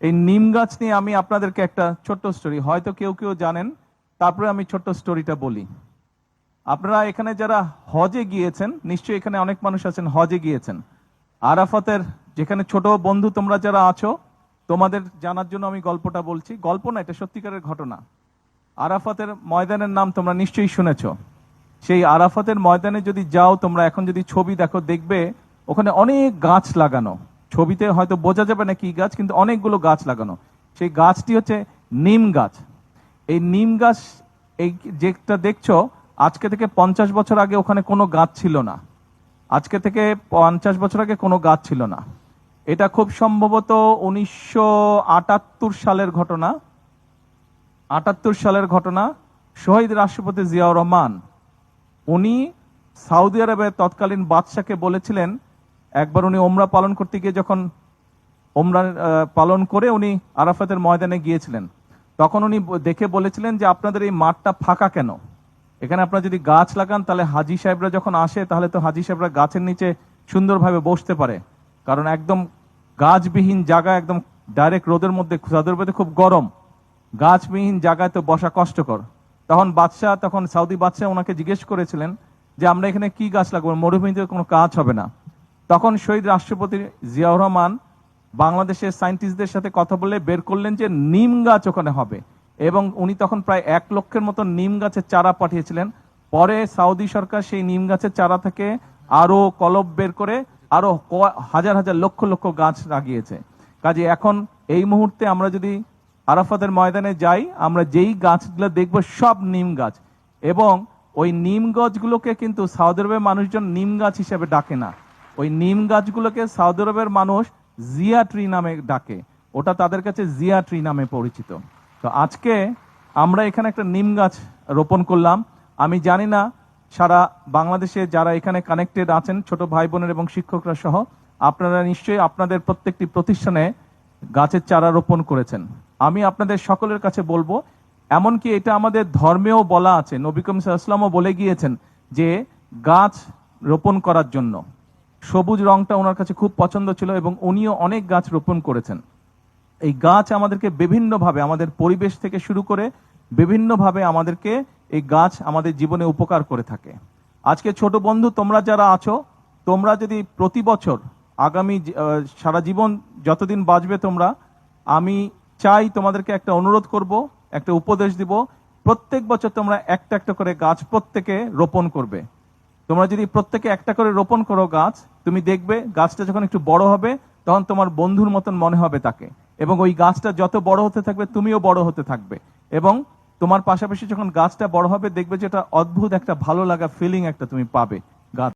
এই নিম গাছ নিয়ে আমি আপনাদেরকে একটা ছোট্ট স্টোরি, হয়তো কেউ কেউ জানেন, তারপরে আমি ছোট্ট স্টোরিটা বলি। আপনারা এখানে যারা হজে গিয়েছেন, নিশ্চয়ই এখানে অনেক মানুষ আছেন হজে গিয়েছেন। আরাফাতের যেখানে ছোট বন্ধু তোমরা যারা আছো, তোমাদের জানার জন্য আমি গল্পটা বলছি। গল্প না, এটা সত্যিকারের ঘটনা। আরাফাতের ময়দানের নাম তোমরা নিশ্চয়ই শুনেছো। সেই আরাফাতের ময়দানে যদি যাও তোমরা, এখন যদি ছবি দেখো, দেখবে ওখানে অনেক গাছ লাগানো। ছবিতে হয়তো বোঝা যাবে না কি গাছ, কিন্তু অনেকগুলো গাছ লাগানো। সেই গাছটি হচ্ছে নিম গাছ। এই নিম গাছ, এই যেটা দেখছো, আজকে থেকে 50 বছর আগে ওখানে কোনো গাছ ছিল না। আজকে থেকে 50 বছর আগে কোনো গাছ ছিল না। এটা খুব সম্ভবত 1978 সালের ঘটনা। 78 সালের ঘটনা। শহীদ রাষ্ট্রপতি জিয়াউর রহমান, উনি সৌদি আরবের তৎকালীন বাদশাকে বলেছিলেন, একবার উনি ওমরা পালন করতে গিয়ে যখন ওমরা পালন করে উনি আরাফাতের ময়দানে গিয়েছিলেন, তখন উনি দেখে বলেছিলেন যে আপনাদের এই মাঠটা ফাঁকা কেন? এখানে আপনারা যদি গাছ লাগান তাহলে হাজি সাহেবরা যখন আসে, তাহলে তো হাজি সাহেবরা গাছের নিচে সুন্দরভাবে বসতে পারে। কারণ একদম গাছবিহীন জায়গা, একদম ডাইরেক্ট রোদের মধ্যে, সৌদি আরবে খুব গরম, গাছবিহীন জায়গায় তো বসা কষ্টকর। তখন সৌদি বাদশাহ ওনাকে জিজ্ঞেস করেছিলেন যে আমরা এখানে কি গাছ লাগাবো, মরুভূমিতে কোনো কাজ হবে না। তখন শহীদ রাষ্ট্রপতি জিয়াউর রহমান বাংলাদেশের সায়েন্টিস্টদের সাথে কথা বলে বের করলেন যে নিম গাছ ওখানে হবে, এবং উনি তখন প্রায় 1 লক্ষের মতো নিম গাছের চারা পাঠিয়েছিলেন। পরে সৌদি সরকার সেই নিম গাছের চারা থেকে আরো কলব বের করে আরো হাজার হাজার লক্ষ লক্ষ গাছ লাগিয়েছে। কাজে এখন এই মুহূর্তে আমরা যদি আরাফাতের ময়দানে যাই, আমরা যেই গাছগুলো দেখবো সব নিম গাছ। এবং ওই নিম গাছগুলোকে কিন্তু সৌদি আরবের মানুষজন নিম গাছ হিসেবে ডাকে না। ওই নিম গাছগুলোকে সৌদি আরবের মানুষ জিয়া ট্রি নামে ডাকে। ওটা তাদের কাছে জিয়া ট্রি নামে পরিচিত। তো আজকে আমরা এখানে একটা নিম গাছ রোপণ করলাম। আমি জানি না সারা বাংলাদেশে যারা এখানে কানেক্টেড আছেন, ছোট ভাই বোনের এবং শিক্ষকরা সহ, আপনারা নিশ্চয়ই আপনাদের প্রত্যেকটি প্রতিষ্ঠানে গাছের চারা রোপণ করেছেন। আমি আপনাদের সকলের কাছে বলবো, এমনকি এটা আমাদের ধর্মেও বলা আছে, নবী করিম সাল্লাল্লাহু আলাইহি ওয়াসাল্লামও বলে গিয়েছেন যে গাছ রোপণ করার জন্য। সবুজ রংটা ওনার কাছে খুব পছন্দ ছিল এবং উনিও অনেক গাছ রোপণ করেছেন। এই গাছ আমাদেরকে বিভিন্নভাবে, আমাদের পরিবেশ থেকে শুরু করে বিভিন্নভাবে আমাদেরকে এই গাছ আমাদের জীবনে উপকার করে থাকে। আজকে ছোট বন্ধু তোমরা যারা আছো, তোমরা যদি প্রতি বছর আগামী সারা জীবন যতদিন বাঁচবে তোমরা, আমি চাই তোমাদেরকে একটা অনুরোধ করব, একটা উপদেশ দিব, প্রত্যেক বছর তোমরা একটা একটা করে গাছ প্রত্যেকে রোপণ করবে। তোমরা যদি প্রত্যেকে একটা করে রোপণ করো গাছ, তুমি দেখবে গাছটা যখন একটু বড় হবে তখন তোমার বন্ধুর মতন মনে হবে তাকে, এবং ওই গাছটা যত বড় হতে থাকবে তুমিও বড় হতে থাকবে। এবং তোমার পাশাপাশি যখন গাছটা বড় হবে দেখবে যে এটা অদ্ভুত একটা ভালো লাগা ফিলিং একটা তুমি পাবে।